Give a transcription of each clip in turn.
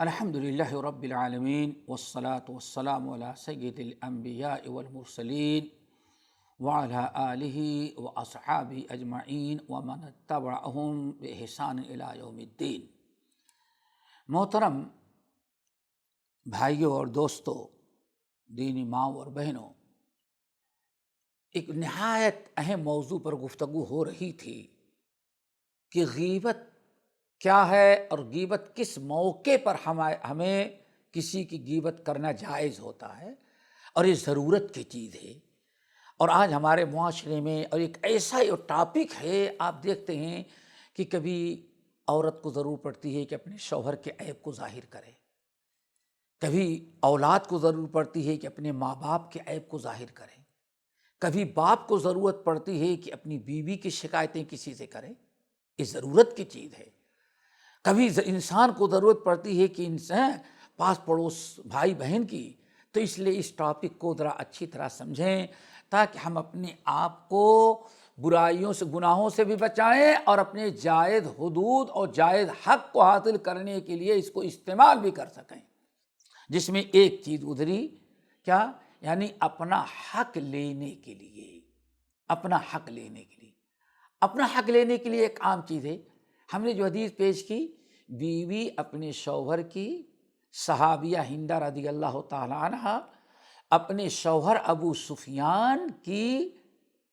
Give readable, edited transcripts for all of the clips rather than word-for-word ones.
الحمد للہ رب العالمین والصلاة والسلام علی سید الانبیاء والمرسلین وعلی آلہ واصحابہ اجمعین ومن اتبعہم بإحسان الی یوم الدین۔ محترم بھائیوں اور دوستوں، دینی ماؤں اور بہنوں، ایک نہایت اہم موضوع پر گفتگو ہو رہی تھی کہ غیبت کیا ہے اور غیبت کس موقع پر ہمیں کسی کی غیبت کرنا جائز ہوتا ہے اور یہ ضرورت کی چیز ہے۔ اور آج ہمارے معاشرے میں اور ایک ایسا ٹاپک ہے، آپ دیکھتے ہیں کہ کبھی عورت کو ضرورت پڑتی ہے کہ اپنے شوہر کے عیب کو ظاہر کرے، کبھی اولاد کو ضرورت پڑتی ہے کہ اپنے ماں باپ کے عیب کو ظاہر کرے، کبھی باپ کو ضرورت پڑتی ہے کہ اپنی بیوی کی شکایتیں کسی سے کرے، یہ ضرورت کی چیز ہے۔ کبھی انسان کو ضرورت پڑتی ہے کہ انسان پاس پڑوس بھائی بہن کی، تو اس لیے اس ٹاپک کو ذرا اچھی طرح سمجھیں تاکہ ہم اپنے آپ کو برائیوں سے، گناہوں سے بھی بچائیں اور اپنے جائز حدود اور جائز حق کو حاصل کرنے کے لیے اس کو استعمال بھی کر سکیں، جس میں ایک چیز ادھری کیا، یعنی اپنا حق لینے کے لیے، اپنا حق لینے کے لیے، اپنا حق لینے کے لیے ایک عام چیز ہے۔ ہم نے جو حدیث پیش کی، بیوی اپنے شوہر کی، صحابیہ ہندہ رضی اللہ تعالی عنہ اپنے شوہر ابو سفیان کی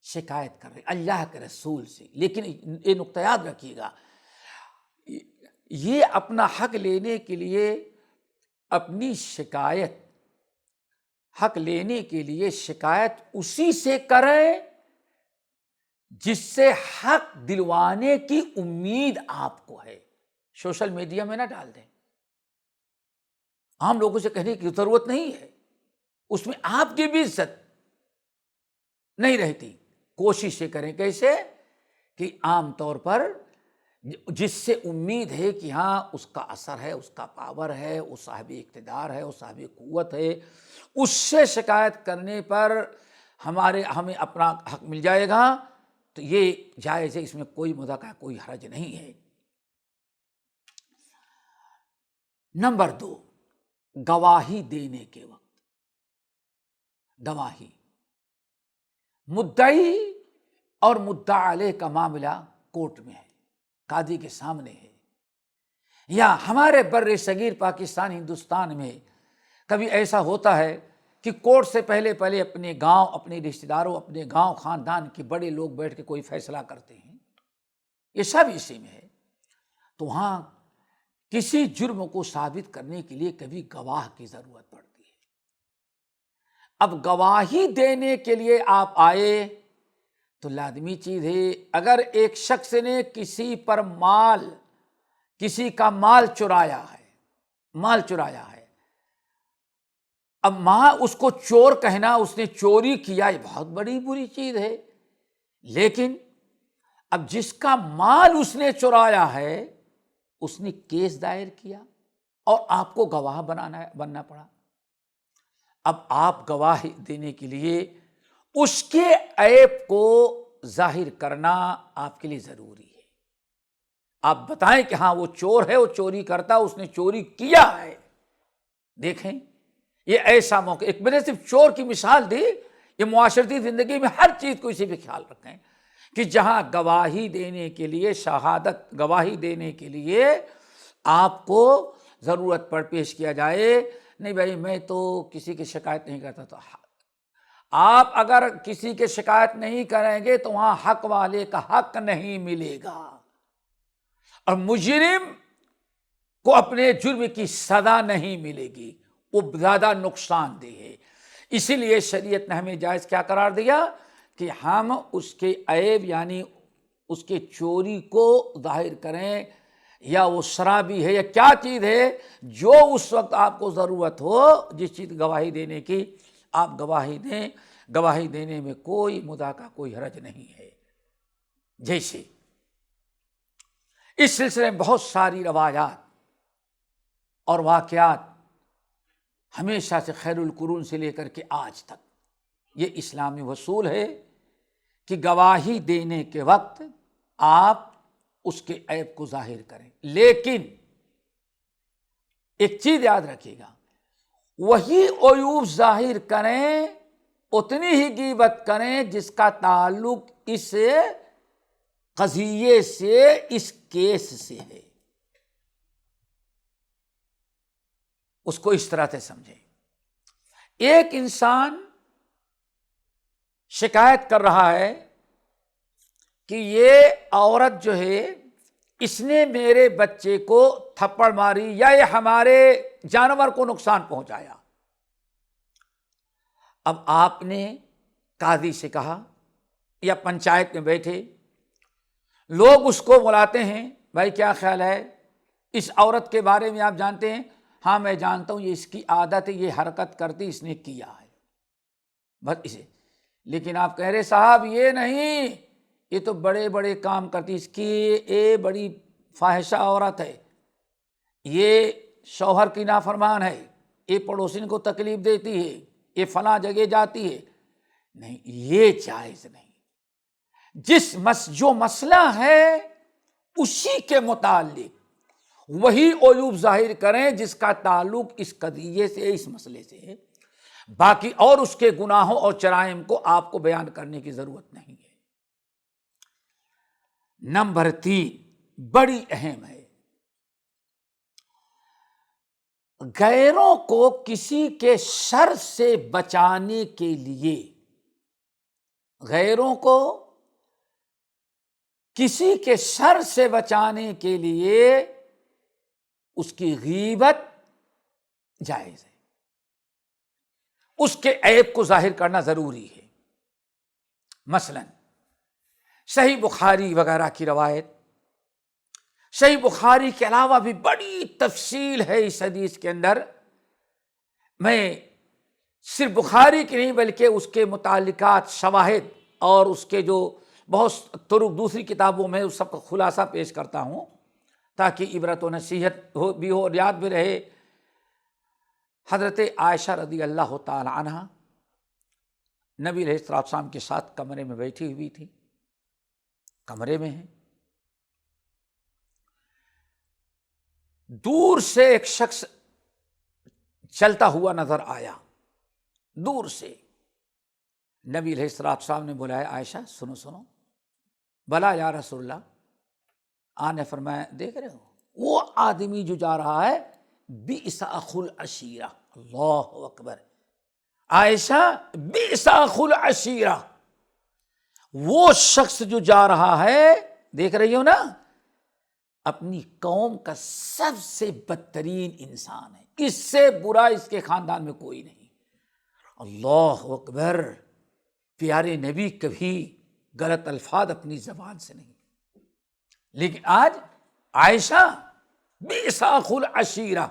شکایت کر رہے اللہ کے رسول سے، لیکن یہ نقطہ یاد رکھیے گا، یہ اپنا حق لینے کے لیے اپنی شکایت، حق لینے کے لیے شکایت اسی سے کریں جس سے حق دلوانے کی امید آپ کو ہے۔ سوشل میڈیا میں نہ ڈال دیں، عام لوگوں سے کہنے کی ضرورت نہیں ہے، اس میں آپ کی بھی عزت نہیں رہتی۔ کوشش یہ کریں کیسے کہ عام طور پر جس سے امید ہے کہ ہاں اس کا اثر ہے، اس کا پاور ہے، وہ صاحب اقتدار ہے، وہ صاحب قوت ہے، اس سے شکایت کرنے پر ہمیں اپنا حق مل جائے گا، تو یہ جائز ہے، اس میں کوئی مذاکرہ، کوئی حرج نہیں ہے۔ نمبر 2، گواہی دینے کے وقت، گواہی، مدعی اور مدعا علیہ کا معاملہ کورٹ میں ہے، قاضی کے سامنے ہے، یا ہمارے بر صغیر پاکستان ہندوستان میں کبھی ایسا ہوتا ہے کہ کورٹ سے پہلے اپنے گاؤں، اپنے رشتہ داروں، اپنے گاؤں خاندان کے بڑے لوگ بیٹھ کے کوئی فیصلہ کرتے ہیں، یہ سب اسی میں ہے۔ تو وہاں کسی جرم کو ثابت کرنے کے لیے کبھی گواہ کی ضرورت پڑتی ہے۔ اب گواہی دینے کے لیے آپ آئے تو لازمی چیز ہے، اگر ایک شخص نے کسی کا مال چرایا ہے، اب اس کو چور کہنا، اس نے چوری کیا، یہ بہت بڑی بری چیز ہے، لیکن اب جس کا مال اس نے چرایا ہے اس نے کیس دائر کیا اور آپ کو گواہ بننا پڑا۔ اب آپ گواہ دینے کے لیے اس کے عیب کو ظاہر کرنا آپ کے لیے ضروری ہے۔ آپ بتائیں کہ ہاں وہ چور ہے، وہ چوری کرتا، اس نے چوری کیا ہے۔ دیکھیں، یہ ایسا موقع، ایک میں نے صرف چور کی مثال دی، یہ معاشرتی زندگی میں ہر چیز کو اسی پہ خیال رکھیں کہ جہاں گواہی دینے کے لیے، شہادت گواہی دینے کے لیے آپ کو ضرورت پر پیش کیا جائے، نہیں بھائی میں تو کسی کی شکایت نہیں کرتا، تو آپ اگر کسی کی شکایت نہیں کریں گے تو وہاں حق والے کا حق نہیں ملے گا، اور مجرم کو اپنے جرم کی سزا نہیں ملے گی، وہ زیادہ نقصان دہ ہے۔ اسی لیے شریعت نے ہمیں جائز کیا قرار دیا کہ ہم اس کے عیب، یعنی اس کے چوری کو ظاہر کریں، یا وہ شرابی ہے یا کیا چیز ہے، جو اس وقت آپ کو ضرورت ہو جس چیز گواہی دینے کی، آپ گواہی دیں۔ گواہی دینے میں کوئی مذاکرہ، کوئی حرج نہیں ہے۔ جیسے اس سلسلے میں بہت ساری روایات اور واقعات ہمیشہ سے، خیر القرون سے لے کر کے آج تک، یہ اسلامی اصول ہے کہ گواہی دینے کے وقت آپ اس کے عیب کو ظاہر کریں، لیکن ایک چیز یاد رکھیے گا، وہی عیوب ظاہر کریں، اتنی ہی غیبت کریں جس کا تعلق اس قضیے سے، اس کیس سے ہے، اس کو اس طرح سے سمجھیں۔ ایک انسان شکایت کر رہا ہے کہ یہ عورت جو ہے اس نے میرے بچے کو تھپڑ ماری، یا یہ ہمارے جانور کو نقصان پہنچایا۔ اب آپ نے قاضی سے کہا یا پنچایت میں بیٹھے لوگ اس کو بلاتے ہیں، بھائی کیا خیال ہے اس عورت کے بارے میں، آپ جانتے ہیں؟ ہاں میں جانتا ہوں، یہ اس کی عادت ہے، یہ حرکت کرتی اس نے کیا ہے، بس اسے۔ لیکن آپ کہہ رہے صاحب یہ نہیں، یہ تو بڑے بڑے کام کرتی، اس کی یہ بڑی فاحشہ عورت ہے، یہ شوہر کی نافرمان ہے، یہ پڑوسین کو تکلیف دیتی ہے، یہ فلاں جگہ جاتی ہے۔ نہیں، یہ جائز نہیں۔ جو مسئلہ ہے اسی کے متعلق وہی عیوب ظاہر کریں جس کا تعلق اس قضیے سے، اس مسئلے سے ہے، باقی اور اس کے گناہوں اور جرائم کو آپ کو بیان کرنے کی ضرورت نہیں ہے۔ نمبر 3 بڑی اہم ہے، غیروں کو کسی کے شر سے بچانے کے لیے، غیروں کو کسی کے شر سے بچانے کے لیے اس کی غیبت جائز ہے، اس کے عیب کو ظاہر کرنا ضروری ہے۔ مثلا صحیح بخاری وغیرہ کی روایت، صحیح بخاری کے علاوہ بھی بڑی تفصیل ہے اس حدیث کے اندر، میں صرف بخاری کی نہیں بلکہ اس کے متعلقات، شواہد اور اس کے جو بہت طرق دوسری کتابوں میں اس سب کا خلاصہ پیش کرتا ہوں تاکہ عبرت و نصیحت بھی ہو اور یاد بھی رہے۔ حضرت عائشہ رضی اللہ تعالی عنہ نبی علیہ السلام کے ساتھ کمرے میں بیٹھی ہوئی تھی، کمرے میں ہیں، دور سے ایک شخص چلتا ہوا نظر آیا، دور سے۔ نبی علیہ السلام نے بلایا، عائشہ سنو سنو۔ بلا یا رسول اللہ۔ آپ نے فرمایا دیکھ رہے ہو وہ آدمی جو جا رہا ہے بئس اخو العشیرہ، اللہ اکبر، عائشہ بئس اخو العشیرہ، وہ شخص جو جا رہا ہے، دیکھ رہی ہو نا، اپنی قوم کا سب سے بدترین انسان ہے، اس سے برا اس کے خاندان میں کوئی نہیں۔ اللہ اکبر، پیارے نبی کبھی غلط الفاظ اپنی زبان سے نہیں، لیکن آج عائشہ بئس اخو العشیرہ،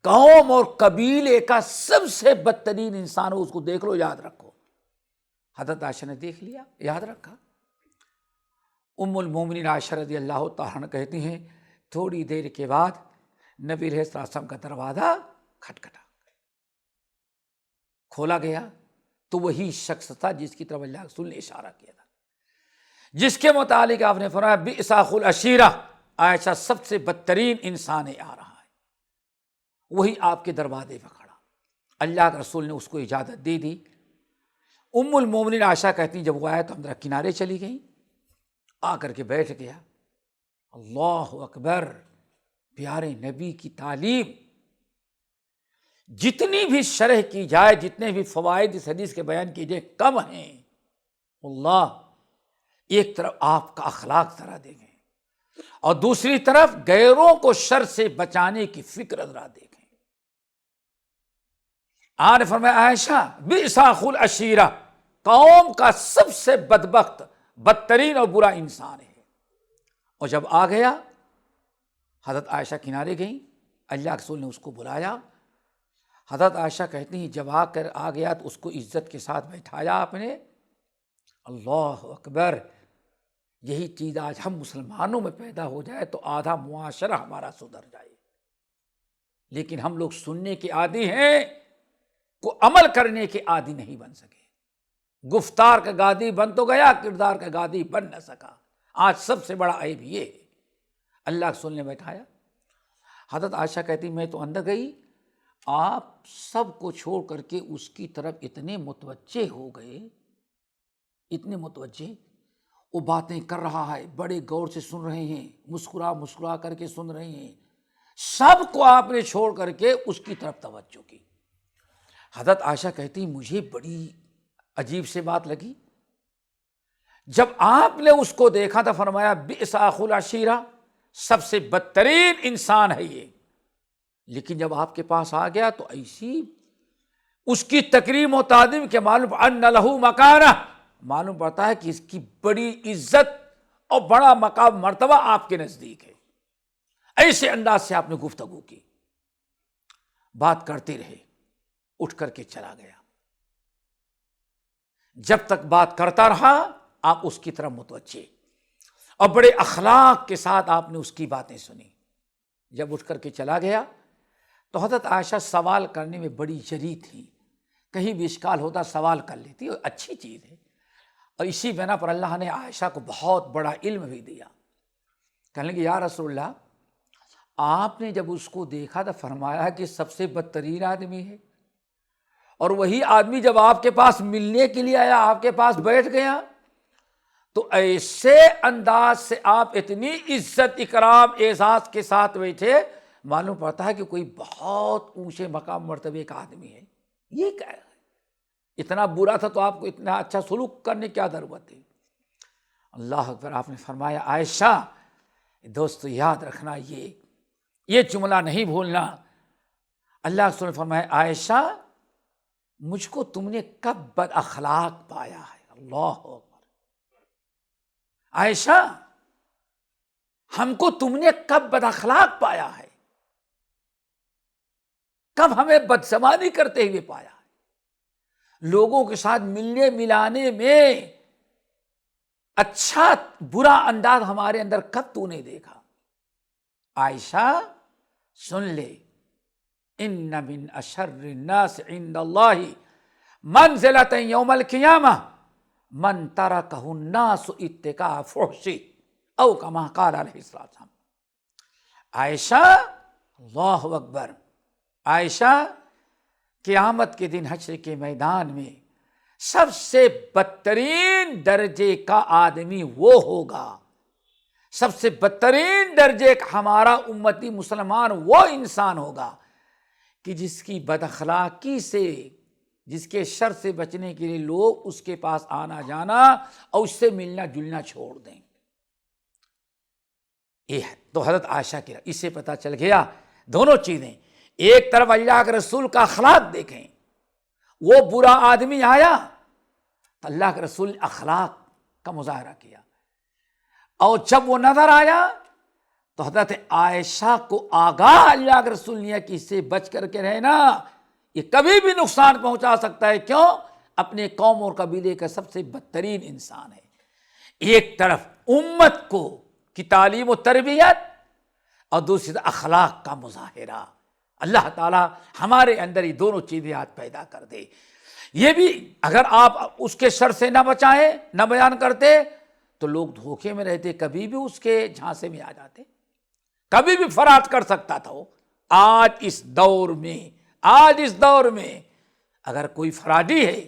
قوم اور قبیلے کا سب سے بدترین انسان ہو، اس کو دیکھ لو، یاد رکھو۔ حضرت عائشہ نے دیکھ لیا، یاد رکھا۔ ام المومنین عائشہ رضی اللہ تعالیٰ عنہ کہتی ہیں تھوڑی دیر کے بعد نبی علیہ السلام کا دروازہ کھٹکھٹا، کھولا گیا تو وہی شخص تھا جس کی طرف اللہ رسول نے اشارہ کیا تھا، جس کے متعلق آپ نے فرمایا بئس اخو العشیرہ، عائشہ سب سے بدترین انسان آ رہا ہے، وہی آپ کے دروازے پہ کھڑا۔ اللہ کے رسول نے اس کو اجازت دے دی۔ ام المومنین عائشہ کہتی ہیں جب وہ آیا تو ہم ذرا کنارے چلی گئیں، آ کر کے بیٹھ گیا۔ اللہ اکبر، پیارے نبی کی تعلیم جتنی بھی شرح کی جائے، جتنے بھی فوائد اس حدیث کے بیان کیے جائے کم ہیں۔ اللہ ایک طرف آپ کا اخلاق ذرا دیکھیں اور دوسری طرف غیروں کو شر سے بچانے کی فکر ذرا دیکھیں۔ آپ نے فرمایا عائشہ بئس اخو العشیرہ، قوم کا سب سے بدبخت، بدترین اور برا انسان ہے۔ اور جب آ گیا، حضرت عائشہ کنارے گئیں، اللہ کے رسول نے اس کو بلایا۔ حضرت عائشہ کہتی ہیں جب آ گیا تو اس کو عزت کے ساتھ بیٹھایا آپ نے۔ اللہ اکبر، یہی چیز آج ہم مسلمانوں میں پیدا ہو جائے تو آدھا معاشرہ ہمارا سدھر جائے، لیکن ہم لوگ سننے کے عادی ہیں، کو عمل کرنے کے عادی نہیں بن سکے۔ گفتار کا گادی بن تو گیا، کردار کا گادی بن نہ سکا۔ آج سب سے بڑا عیب یہ ہے۔ اللہ کے رسول نے بیٹھایا، حضرت عائشہ کہتی میں تو اندر گئی، آپ سب کو چھوڑ کر کے اس کی طرف اتنے متوجہ ہو گئے، اتنے متوجہ، وہ باتیں کر رہا ہے، بڑے غور سے سن رہے ہیں، مسکرا مسکرا کر کے سن رہے ہیں، سب کو آپ نے چھوڑ کر کے اس کی طرف توجہ کی۔ حضرت عائشہ کہتی مجھے بڑی عجیب سے بات لگی، جب آپ نے اس کو دیکھا تو فرمایا بئس اخو العشیرہ، سب سے بدترین انسان ہے یہ، لیکن جب آپ کے پاس آ گیا تو ایسی اس کی تکریم و تعظیم کے معلوم ان لہ مکانہ، معلوم پڑتا ہے کہ اس کی بڑی عزت اور بڑا مقام مرتبہ آپ کے نزدیک ہے۔ ایسے انداز سے آپ نے گفتگو کی، بات کرتے رہے، اٹھ کر کے چلا گیا۔ جب تک بات کرتا رہا آپ اس کی طرف متوجہ، اور بڑے اخلاق کے ساتھ آپ نے اس کی باتیں سنی۔ جب اٹھ کر کے چلا گیا تو حضرت عائشہ سوال کرنے میں بڑی جری تھی، کہیں بھی اشکال ہوتا سوال کر لیتی، اور اچھی چیز ہے، اور اسی بنا پر اللہ نے عائشہ کو بہت بڑا علم بھی دیا۔ کہنے لگے یا رسول اللہ، آپ نے جب اس کو دیکھا تو فرمایا کہ سب سے بدترین آدمی ہے، اور وہی آدمی جب آپ کے پاس ملنے کے لیے آیا، آپ کے پاس بیٹھ گیا، تو ایسے انداز سے آپ اتنی عزت اکرام اعزاز کے ساتھ بیٹھے، معلوم پڑتا ہے کہ کوئی بہت اونچے مقام مرتبے کا آدمی ہے۔ یہ کیا ہے؟ اتنا برا تھا تو آپ کو اتنا اچھا سلوک کرنے کی کیا ضرورت ہے؟ اللہ اکبر۔ آپ نے فرمایا عائشہ دوستو یاد رکھنا، یہ جملہ نہیں بھولنا۔ اللہ کے رسول نے فرمایا عائشہ مجھ کو تم نے کب بد اخلاق پایا ہے؟ اللہ اکبر۔ عائشہ ہم کو تم نے کب بد اخلاق پایا ہے؟ کب ہمیں بدزبانی کرتے ہوئے پایا ہے؟ لوگوں کے ساتھ ملنے ملانے میں اچھا برا انداز ہمارے اندر کب تو نے دیکھا؟ عائشہ سن لے، ان من اشر الناس عند اللہ منزلۃ یوم القیامہ من ترکہ الناس اتقاء فحش او کما قال علیہ السلام۔ عائشہ اللہ اکبر، عائشہ قیامت کے دن حشر کے میدان میں سب سے بدترین درجے کا آدمی وہ ہوگا، سب سے بدترین درجے کا ہمارا امتی مسلمان وہ انسان ہوگا کہ جس کی بد اخلاقی سے، جس کے شر سے بچنے کے لیے لوگ اس کے پاس آنا جانا اور اس سے ملنا جلنا چھوڑ دیں۔ یہ تو حضرت عائشہ کی اس سے پتہ چل گیا دونوں چیزیں، ایک طرف اللہ کے رسول کا اخلاق دیکھیں، وہ برا آدمی آیا تو اللہ کے رسول اخلاق کا مظاہرہ کیا، اور جب وہ نظر آیا تو حضرت عائشہ کو آگاہ اللہ کے رسول نے کہ اس سے بچ کر کے رہنا، یہ کبھی بھی نقصان پہنچا سکتا ہے۔ کیوں؟ اپنے قوم اور قبیلے کا سب سے بدترین انسان ہے۔ ایک طرف امت کو کی تعلیم و تربیت، اور دوسری طرف اخلاق کا مظاہرہ۔ اللہ تعالیٰ ہمارے اندر یہ دونوں چیزیں آج پیدا کر دے۔ یہ بھی اگر آپ اس کے شر سے نہ بچائیں، نہ بیان کرتے، تو لوگ دھوکے میں رہتے، کبھی بھی اس کے جھانسے میں آ جاتے، کبھی بھی فرار کر سکتا تھا وہ۔ آج اس دور میں اگر کوئی فرادی ہے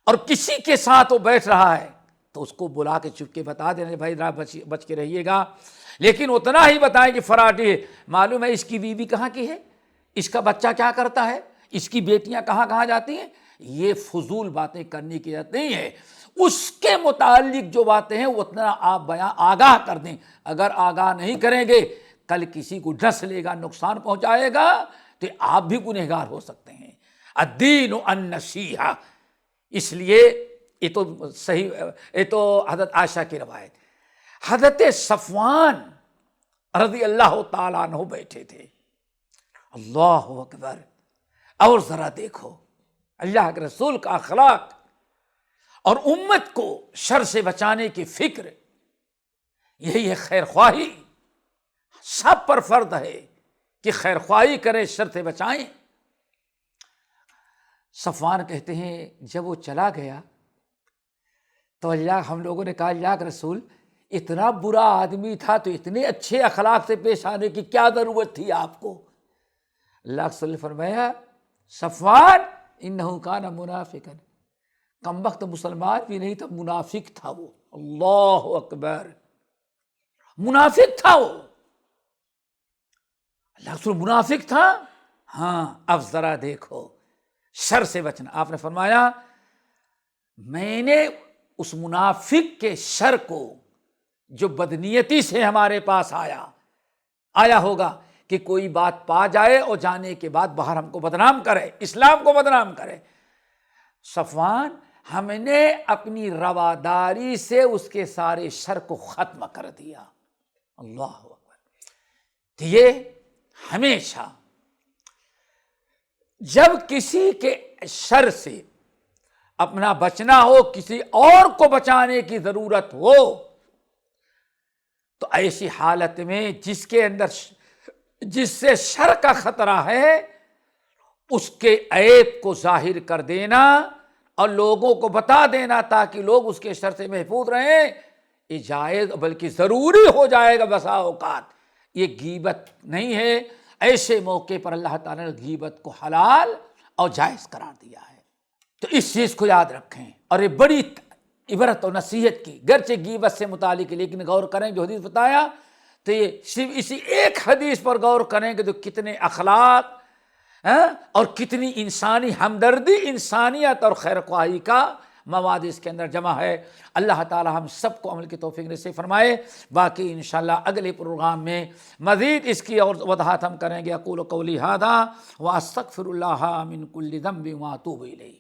اور کسی کے ساتھ وہ بیٹھ رہا ہے تو اس کو بلا کے چپ کے بتا دینا بھائی بچ کے رہیے گا، لیکن اتنا ہی بتائیں کہ فرادی ہے، معلوم ہے اس کی بیوی کہاں کی ہے، اس کا بچہ کیا کرتا ہے، اس کی بیٹیاں کہاں کہاں جاتی ہیں، یہ فضول باتیں کرنے کی ضرورت نہیں ہے۔ اس کے متعلق جو باتیں ہیں اتنا آپ آگاہ کر دیں۔ اگر آگاہ نہیں کریں گے، کل کسی کو ڈس لے گا، نقصان پہنچائے گا تو آپ بھی گنہگار ہو سکتے ہیں۔ الدین النصیحہ، اس لیے یہ تو صحیح، یہ تو حضرت عائشہ کی روایت۔ حضرت صفوان رضی اللہ تعالیٰ عنہ بیٹھے تھے، اللہ اکبر۔ اور ذرا دیکھو اللہ کے رسول کا اخلاق اور امت کو شر سے بچانے کی فکر، یہی ہے خیر خواہی۔ سب پر فرض ہے کہ خیر خواہی کریں، شر سے بچائیں۔ صفوان کہتے ہیں جب وہ چلا گیا تو ہم لوگوں نے کہا اللہ کے رسول اتنا برا آدمی تھا تو اتنے اچھے اخلاق سے پیش آنے کی کیا ضرورت تھی آپ کو؟ اللہ کے رسول نے فرمایا صفوان انہ کان منافقا، کم وقت مسلمان بھی نہیں تھا، منافق تھا وہ۔ اللہ اکبر، منافق تھا وہ، اللہ کے رسول منافق تھا۔ ہاں اب ذرا دیکھو شر سے بچنا، آپ نے فرمایا میں نے اس منافق کے شر کو جو بدنیتی سے ہمارے پاس آیا ہوگا کہ کوئی بات پا جائے اور جانے کے بعد باہر ہم کو بدنام کرے، اسلام کو بدنام کرے، صفوان ہم نے اپنی رواداری سے اس کے سارے شر کو ختم کر دیا۔ اللہ اکبر۔ تو یہ ہمیشہ جب کسی کے شر سے اپنا بچنا ہو، کسی اور کو بچانے کی ضرورت ہو، تو ایسی حالت میں جس کے اندر جس سے شر کا خطرہ ہے اس کے عیب کو ظاہر کر دینا اور لوگوں کو بتا دینا تاکہ لوگ اس کے شر سے محفوظ رہیں، یہ جائز بلکہ ضروری ہو جائے گا بسا اوقات۔ یہ غیبت نہیں ہے، ایسے موقع پر اللہ تعالیٰ نے غیبت کو حلال اور جائز قرار دیا ہے۔ تو اس چیز کو یاد رکھیں، اور یہ بڑی عبرت اور نصیحت کی، گرچہ غیبت سے متعلق، لیکن غور کریں جو حدیث بتایا تو یہ صرف اسی ایک حدیث پر غور کریں کہ تو کتنے اخلاق اور کتنی انسانی ہمدردی، انسانیت اور خیر خواہی کا مواد اس کے اندر جمع ہے۔ اللہ تعالی ہم سب کو عمل کی توفیق نصیب فرمائے۔ باقی انشاءاللہ اگلے پروگرام میں مزید اس کی اور وضاحت ہم کریں گے۔ اقول قولی ھذا واستغفر اللہ من کل ذنب واتوب الیہ۔